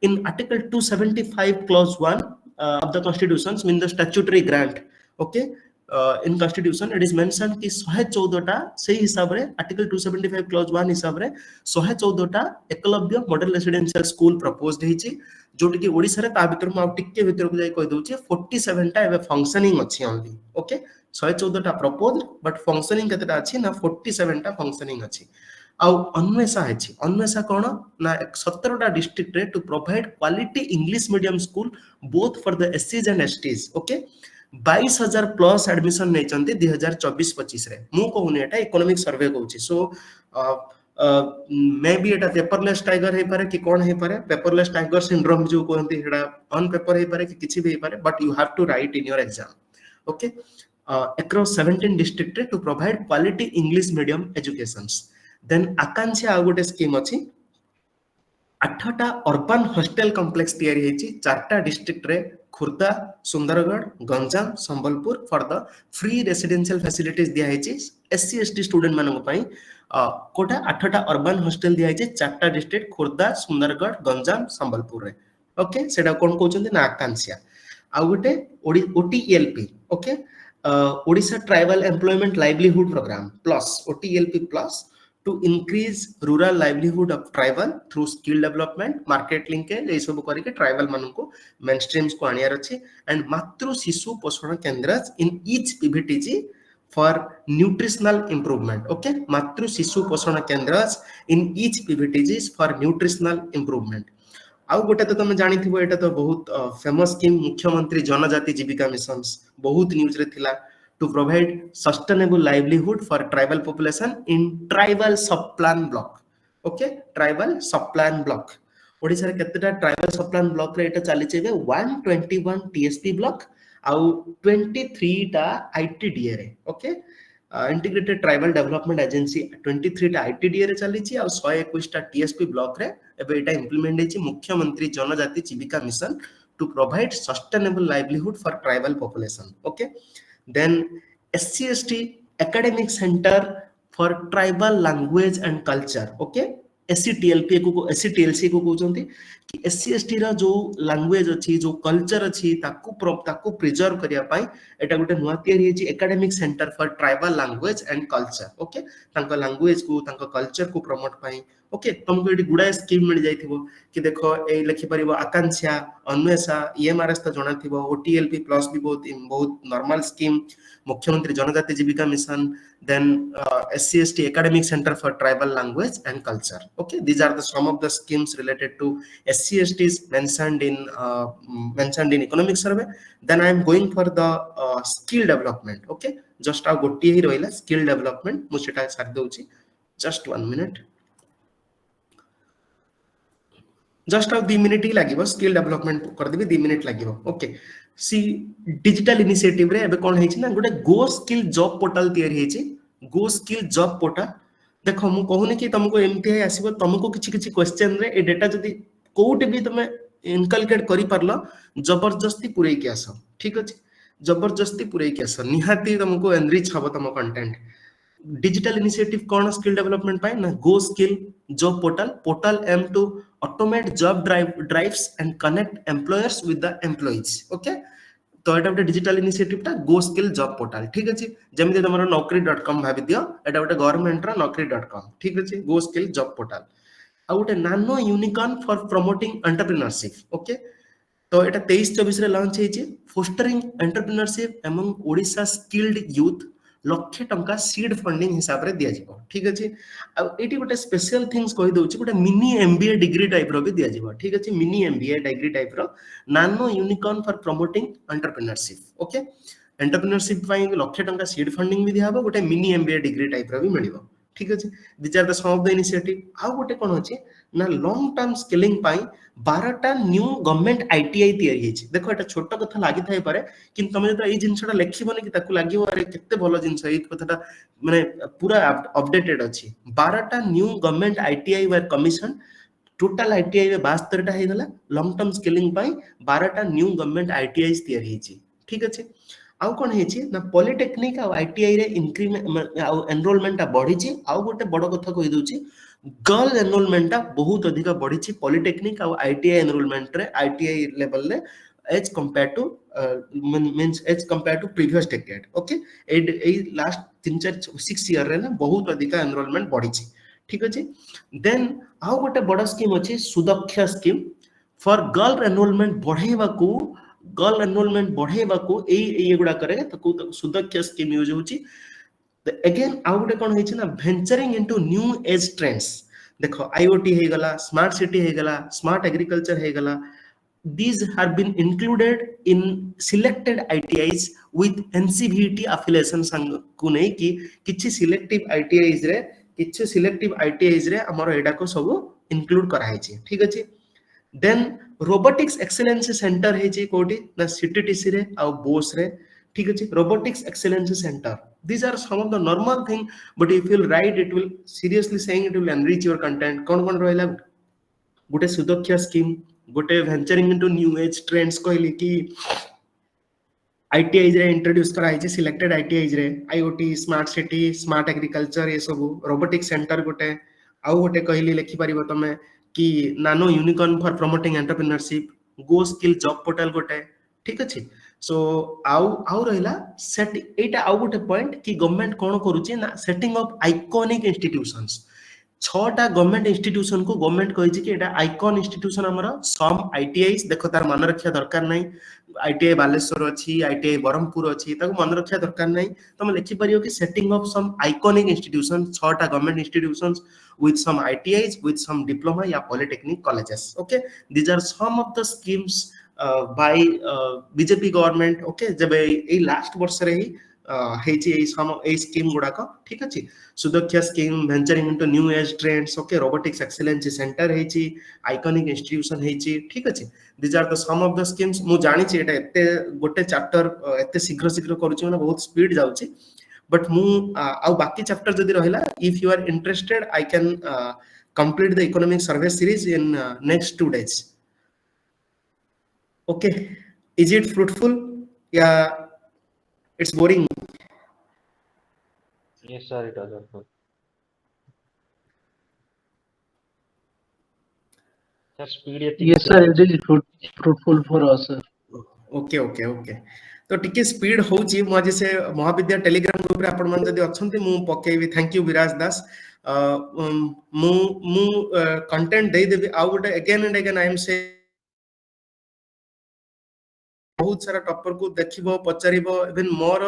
in Article 275 clause 1 of the Constitution, mean the statutory grant. Okay, in Constitution it is mentioned कि 114 टा सही हिसाब रे Article 275 clause 1 हिसाब रे 114 टा Eklavya model residential school proposed हेची, जोटी कि ओडिसा रे ता भीतर म टिके भीतर को जाई कहि दउची 47 टा एबे फंक्शनिंग अछि ओनली. ओके, 114 टा प्रपोज्ड बट फंक्शनिंग केतेटा अछि ना 47 टा फंक्शनिंग अछि. आउ अन्वेषा है, अन्वेषा कौन ना 17 टा डिस्ट्रिक्ट रे to provide quality English medium school both for the एससीज and STs. Okay, 22,000 plus admission नै चंती 2024-25 रे. मु कहूनी एटा इकोनॉमिक सर्वे कहूची. सो मे बी एटा पेपरलेस टाइगर हे पारे कि कोन हे पारे, पेपरलेस टाइगर सिंड्रोम जो कहंती हेडा ऑन पेपर हे पारे कि किछि भी हे पारे, but you have to write in your exam. Okay, across 17 district to provide quality English medium educations. Then आकांक्षा आ गोटे स्कीम अछि, 8टा अर्बन हॉस्टल कॉम्प्लेक्स तयारी हेची 4टा डिस्ट्रिक्ट रे, Khurda, Sundargarh, Ganjam, Sambalpur for the free residential facilities दिया हेची एससी एसटी स्टूडेंट मानक पई. कोटा 8टा अर्बन हॉस्टल दिया हेची 4टा डिस्ट्रिक्ट खुर्दा, सुंदरगढ़, गंजाम, संबलपुर रे. ओके, सेटा कोन कहउछन ना आकांक्षा. आ गोटे OTLP. Okay, Odisha tribal employment livelihood programme plus OTLP plus to increase rural livelihood of tribal through skill development, market linkage ए सब करी के ट्राइबल मानन को मेनस्ट्रीम्स को आनियार अछि. एंड मातृ शिशु पोषण केंद्र in each PVTG for nutritional improvement. Okay, मातृ शिशु पोषण केंद्र in each PVTG for nutritional improvement. आउ गोटे तो तुम जानी थिबो, एटा तो बहुत famous scheme Mukhyamantri Janajati Jeevika mission, बहुत न्यूज रे थिला, to provide sustainable livelihood for tribal population in tribal subplan block. Okay, tribal subplan block. Odisha रे केतेटा ट्राइबल सबप्लान ब्लॉक रे एटा चली छे 121 टीएसपी ब्लॉक आउ 23 टा आईटीडीए रे. Okay, integrated tribal development agency 23 टा आईटीडीए रे चली छी आ 121 टा टीएसपी ब्लॉक रे एबे एटा इंप्लीमेंट हेची Mukhyamantri Janajati Jeevika mission to provide sustainable livelihood for tribal population. Okay, then SC/ST academic center for tribal language and culture. Okay, SCTLP को SCTLC को कहउचंती कि SC/ST रा जो लैंग्वेज अछि, जो कल्चर अछि, ताकू प्रिजर्व करिया पाई एटा गोटे नुवा तयारी हेची academic centre for tribal language and culture. Okay, तांका लैंग्वेज को तांका कल्चर को प्रमोट पाई. ओके, तुमको एटी गुडा स्कीम मिल जाइथिबो कि देखो ए लिखि परिबो आकांक्षा, अन्वेषा, ईएमआरएस तो जणा थिबो, ओटीएलपी प्लस भी बहुत normal scheme, Mukhyamantri Janajati Jeevika mission, then SC/ST academic center for tribal language and culture. Okay, these are the some of the schemes related to SC/STs mentioned in economic survey. Then I am going for the skill development. Okay, just a gotti hi roila skill development mu seta sar deuchi, just 1 minute. Just uh 2 minute he लागिवो, skill development कर देबी 2 minute लागिवो. Okay, सी digital initiative रे एबे कोन हेछि ना गोटे गो skill job portal तयारी हेछि. गो skill job portal देखो मु कहूनी कि तुमको एमती है आसीबो, तुमको किछि किछि क्वेश्चन रे ए डेटा जदी कोउटे भी तुमे इनकलकेट करि परलो जबरदस्ती पुरै के आसो. ठीक अछि, जबरदस्ती पुरै के आसो, निहाती तुमको एनरिच हबो तुम कंटेंट. डिजिटल इनिशिएटिव कौन स्किल डेवलपमेंट पाए ना go skill job portal aim to automate job drives and connect employers with the employees. Okay, तो एटा गोटे डिजिटल इनिशिएटिव टा गो स्किल जॉब पोर्टल. ठीक अछि, जेमिति तमरो naukri.com भाबि दियो, एटा गोटे गवर्नमेंट रा naukri.com. ठीक अछि, गो स्किल जॉब पोर्टल. आ गोटे nano unicorn for promoting entrepreneurship. Okay, तो एटा 23-24 रे लॉन्च हेछि fostering entrepreneurship among Odisha skilled youth, lakh टंका सीड फंडिंग हिसाब रे दिया जिवो. ठीक अछि, आ एटी गोटे स्पेशल थिंग्स कहि दउछि, गोटे मिनी एमबीए डिग्री टाइप रो भी दिया जिवो. ठीक अछि, मिनी एमबीए डिग्री टाइप रो nano unicorn for promoting entrepreneurship. Okay, entrepreneurship पई लक्ष टंका सीड फंडिंग भी दिया हबो, गोटे मिनी एमबीए डिग्री टाइप रो भी मिलिबो. ठीक अछि, this are the some of the initiative. आ गोटे कोन अछि ना लॉन्ग टर्म स्किलिंग पई 12टा न्यू गवर्नमेंट आईटीआई तयारी हेछि. देखो एटा छोट कथा लागि थाई पारे, किंतु तमे जता एई जिंसटा लेखिबोनी कि ताकू लागिवो अरे केते भलो जिंस एई कथाटा माने पूरा अपडेटेड अछि. 12टा न्यू गवर्नमेंट आईटीआई वर कमीशन, टोटल आईटीआई में 72 टा हे गला. लॉन्ग टर्म स्किलिंग पई 12टा न्यू गवर्नमेंट आईटीआईस तयारी हेछि. ठीक अछि, आउ कोन हेछि ना पॉलिटेक्निक आ आईटीआई रे इंक्रीमेंट आ एनरोलमेंट बढ़ी छी. आउ गोटे बड़ कथा कहि दउछि गर्ल एनरोलमेंट बहुत अधिक बढ़ी पॉलिटेक्निक और आईटीआई एनरोलमेंट रे आईटीआई लेवल रे as compare to means as compare to previous decade okay ए लास्ट 3-4-6 ईयर रे ना बहुत अधिक एनरोलमेंट बढ़ी ठीक अच्छे देन आउ गोटे बड़ स्कीम अच्छी सुदक्षा स्कीम फॉर गर्ल एनरोलमेंट बढ़ेवा को गर्ल एनरोलमेंट बढ़ेवा को ए गुडा करे ताको सुदक्षा स्कीम यूज होची अगेन आउ गोटे कौन होइछि ना venturing into new age trends देखो आईओटी हे गला स्मार्ट सिटी हे गला स्मार्ट एग्रीकल्चर हे गला these have been included in selected ITIs with NCVT affiliation को नहीं कि किछि सिलेक्टिव ITIs रे किछि सिलेक्टिव ITIs रे हमर एडा को सब इंक्लूड करा है ठीक अछि देन रोबोटिक्स एक्सीलेंस सेंटर है कोटी ना सीटीटीसी रे आ बोस रे ठीक अछि robotics excellence centre these are some of the normal thing but if you write it will seriously saying it will enrich your content कौन रहला गोटे सुदक्षा स्कीम गोटे venturing into new age trends कहली कि आईटीआईज रे इंट्रोड्यूस कराई selected ITIs रे IoT smart city smart agriculture ये सब रोबोटिक सेंटर गोटे आउ गोटे कहली लिखि परिबो तमे कि नानो unicorn for promoting entrepreneurship go skill job portal गोटे ठीक अछि सो आउ आउ रहिला सेट एटा आउ गोटे पॉइंट कि गवर्नमेंट कोन करूची ना सेटिंग ऑफ आइकॉनिक इंस्टीट्यूशंस छटा गवर्नमेंट इंस्टीट्यूशन को गवर्नमेंट कहिछि कि एटा आइकॉन इंस्टीट्यूशन हमर सम आईटीआईस देखो तार मान रखिया दरकार नै आईटीआई बालेश्वर अछि आईटीआई बरहमपुर अछि ताको मन रखिया दरकार नै तमे लिखि परियो कि setting of some iconic institution छटा government institutions with some ITIs with some diploma या polytechnic colleges okay these are some of the schemes by BJP government okay जब ए लास्ट वर्ष रे ही हेची ए सम ए स्कीम गुडाक ठीक अछि Sudaksha scheme venturing into new age trends okay robotics excellence centre हेची iconic institution हेची ठीक अछि these are the some of the schemes मु जानि छि एटा एते गोटे चैप्टर एते शीघ्र शीघ्र करूछि माने बहुत स्पीड जाउछि बट मु आउ बाकी चैप्टर जदि रहिला if you are interested I can complete the economic survey series in next 2 days okay is it fruitful yeah it's boring Yes, sir, it was helpful. Sir, speed Yes, sir, it is fruitful for us, sir. Okay okay okay तो टिके speed होची मु आज से महाविद्या Telegram group रे आपण मन जदि अछंती मु पकेबी थैंक यू विराज दास मु मु कंटेंट दे देबी आउ गोटे again and again I am से बहुत सारा टॉपर को देखिबो पचारिबो इवन मोर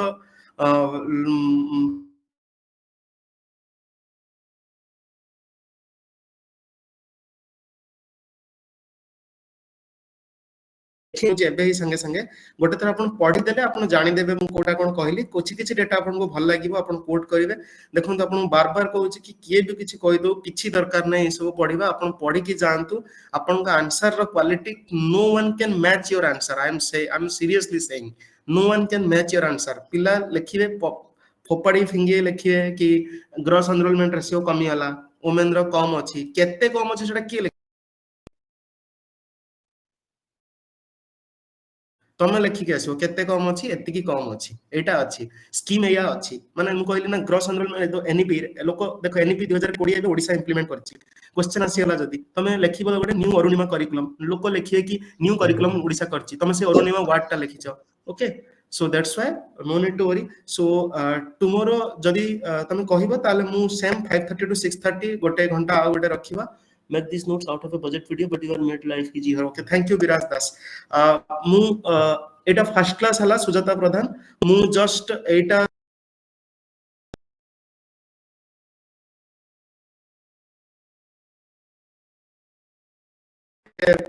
एबे ही संगे संगे गोटे थर आपण पढ़ी देले आपण जानि देबे मु कोटा कोन कहली कोछि किछि डेटा आपण को भल लागिवो आपण कोट करिवे देखंतु आपण बार बार कहूछि कि किए भी किछि कहि दो किछि दरकार नै ए सब पढ़िबा आपण पढ़ी कि जानतु आपण का आंसर रो quality no one can match your answer I am seriously saying no one can match your answer पिला लिखिबे फोपड़ी फिंगे लिखिबे कि ग्रॉस एनरोलमेंट रेशियो कमी वाला वुमेन रो कम अछि केते कम अछि सेटा कि तमे लेखिक आसो केते कम अछि एतिकी कम अछि एटा अछि स्कीम एया अछि माने मु कहली ना ग्रॉस एनरोलमेंट तो एनईपी लोक देखो एनईपी 2020 ए ओडिसा इंप्लीमेंट करछि क्वेश्चन आसी हला जदी तमे लेखिबो गोटे न्यू अरुणिमा करिकुलम लोक लेखिए कि न्यू करिकुलम ओडिसा करछि तमे से अरुणिमा वर्ड टा लिखिछ okay so that's why no need to worry so tomorrow जदी तमे कहिबो ताले मु सेम 5:30 to 6:30 गोटे घंटा आ गोटे रखिबा make these notes out of a budget video but your made life easy okay thank you viraj das mu eta first class hala sujata pradhan mu just eta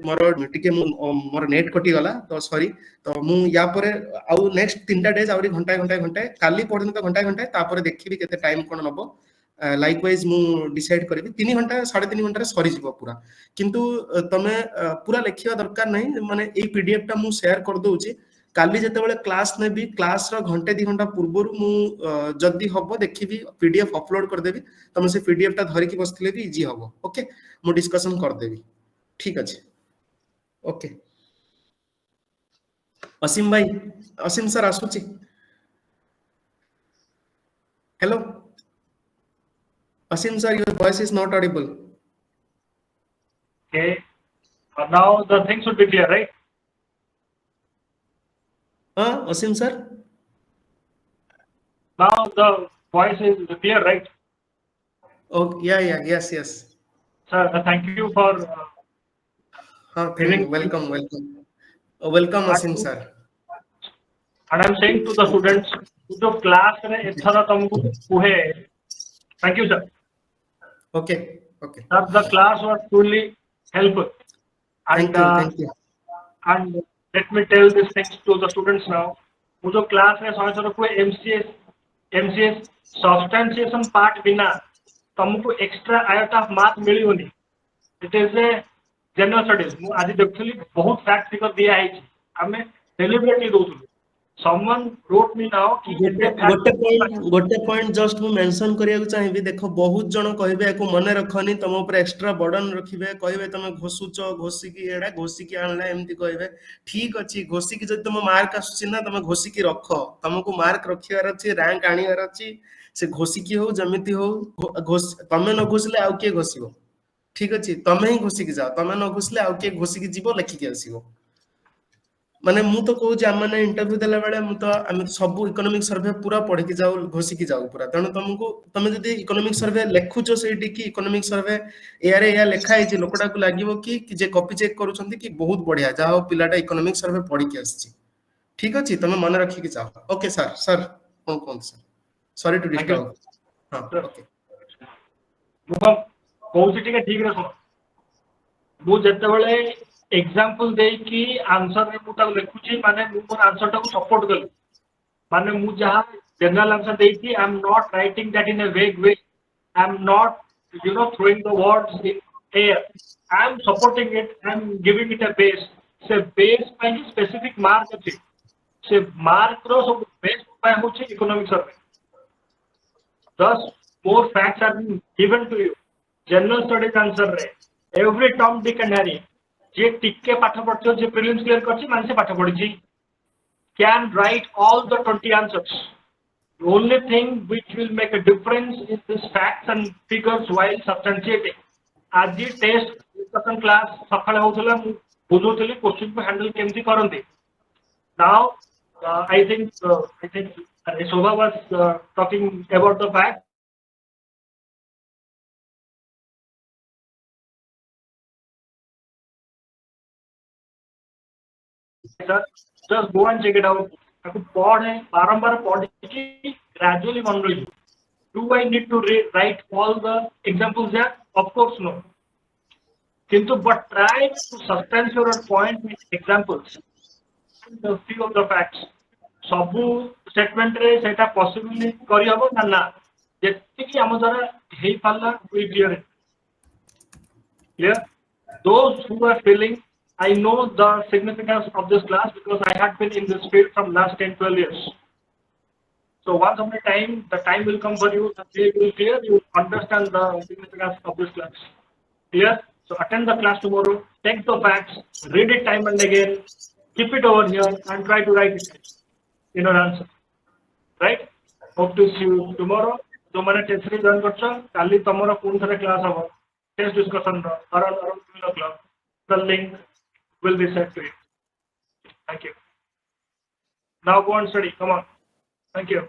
मोर टिके मोर net कटि गला तो sorry तो मु या परे आउ नेक्स्ट 3टा डेज आउरी घंटा काली पढन तो घंटा तापर देखिबी केते टाइम कोन नबो लाइकवाइज मु डिसाइड करबी 3 घंटा 3.5 घंटा रे सरी जिवो पूरा किंतु तमे पूरा लेखिया दरकार नै माने ए पीडीएफ टा मु शेयर कर दोउची काली जते बेले क्लास नेबी क्लास रो घंटे 2 घंटा पूर्वरु मु जदी हबो देखिबी पीडीएफ अपलोड कर देबी तमे से पीडीएफ टा धरि कि बसथिले भी इजी हबो ओके मु डिस्कशन कर देबी ठीक अछि ओके असीम भाई असीम सर आसुची hello Asim sir, your voice is not audible. Okay. Now the thing should be clear, right? Asim sir? Now the voice is clear, right? Oh, yeah, yes. Sir, thank you for Thank you. giving. Welcome. Welcome, Asim And sir. I'm saying to the students, जो class में इतना तुमको कुहे. Thank you, sir. Okay. Sir, the class was truly helpful. And Thank you. and let me tell these things to the students now. वो जो class में सौ कोई MCS substantiation part बिना तुमको extra iota of math मिलियोनी. It is a general studies. ମୁଁ ଆଜି ଦେଖୁଥିଲି ବହୁତ fact figure ଦିଆ ହେଇଛି. ଆମେ deliberately ଦଉଥିଲୁ. Someone wrote me now कि ଏତେ fact ଗୋଟେ ପଏଣ୍ଟ ଜଷ୍ଟ ମୁଁ ମେନସନ କରିବାକୁ ଚାହିଁବି ଦେଖ ବହୁତ ଜଣ କହିବେ ୟାକୁ ମନେ ରଖନି ତମ ଉପରେ ଏକ୍ସଟ୍ରା ବର୍ଡନ ରଖିବେ କହିବେ ତମେ ଘୋଷିକି ଏଡା ଘୋଷିକି ଆଣିଲା ଏମିତି କହିବେ ଠିକ ଅଛି ଘୋଷିକି ଯଦି ତମ ମାର୍କ ଆସୁଛି ନା ତମେ ଘୋଷିକି ରଖ ତମକୁ ମାର୍କ ରଖିବାର ଅଛି ରାଙ୍କ ଆଣିବାର ଅଛି ସେ ଘୋଷିକି ହଉ ଯେମିତି ହଉ ତମେ ନ ଘୋଷିଲେ ଆଉ କିଏ ଘୋଷିବ ଠିକ ଅଛି ତମେ ହିଁ ଘୋଷିକି ଯାଅ ତମେ ନ ଘୋଷିଲେ ଆଉ କିଏ ଘୋଷିକି ଯିବ ଲେଖିକି ଆସିବ ମାନେ ମୁଁ ତ କହୁଛି ଆମେ ଇଣ୍ଟରଭ୍ୟୁ ଦେଲା ବେଳେ ଆମେ ସବୁ ଇକୋନୋମିକ ସର୍ଭେ ପୁରା ପଢିକି ଯାଉ ଘୋଷିକି ଯାଉ ପୁରା ତେଣୁ ତମେ ଯଦି ଇକୋନୋମିକ ସର୍ଭେ ଲେଖୁଛ ସେଇଠି କି ଇକୋନୋମିକ ସର୍ଭେ ଏୟା ଲେଖା ହେଇଛି ଲୋକଟାକୁ ଲାଗିବ କି ଯେ କପି ଚେକ୍ କରୁଛନ୍ତି କି ବହୁତ ବଢିଆ ଯାହା ହଉ ପିଲାଟା ଇକୋନୋମିକ ସର୍ଭେ ପଢିକି ଆସିଛି ଠିକ ଅଛି ତମେ ମନେ ରଖିକି ଯାଅ ଓକେ ସାର୍ କଣ କୁହନ୍ତୁ sir sorry to Thank you. Disturb ହଁ ଓକେ ମୁଁ କହୁଛି ଟିକେ ଠିକରେ ଶୁଣ ମୁଁ ଯେତେବେଳେ ଏକ୍ସାମ୍ପଲ ଦେଇକି ଆନ୍ସରରେ ମୁଁ ତାକୁ ଲେଖୁଛି ମାନେ ମୁଁ ମୋର ଆନ୍ସରଟାକୁ ସପୋର୍ଟ କଲି ମାନେ ମୁଁ ଯାହା ଜେନେରାଲ ଆନ୍ସର ଦେଇଛି I M not writing that in a veg we I M not throwing the words in air I am supporting it I am giving it a base ସେ base ପାଇଁ specific mark ଅଛି ସେ mark ର ସବୁ base ଉପାୟ ହେଉଛି economic survey thus more facts are being given to you general studies answer रे every term dick and harry जे टिके पाठ पढ़ियो जे prelims clear करछि माने से पाठ पढ़िछि can write all the 20 answers the only thing which will make a difference is this facts and figures while substantiating आज test discussion class सकाळे होउतला मु बुझोतली क्वेश्चन को हैंडल केमती करंती now I think Shobha was talking about the fact just go and check it out ताको पढ़े बारंबार पढ़ी gradually मन रही do I need to write all the examples there of course no kintu but try to substantiate your point with examples and a few of the facts ସବୁ statement रे सेटा possibly करी हबो ना ना जेतिकी हम द्वारा हेई पाला we clear it clear those who are feeling I know the significance of this class because I had been in this field from last 10-12 years. So once upon a time, the time will come for you, the day will clear, you will understand the significance of this class. Clear? So attend the class tomorrow, take the facts, read it time and again, keep it over here and try to write it in your answer. Right? Hope to see you tomorrow. तुमने test रे join करछो काली तमरो कोन थरे class हबो test discussion रो around 2 o'clock the link will be sent to you thank you now go and study come on thank you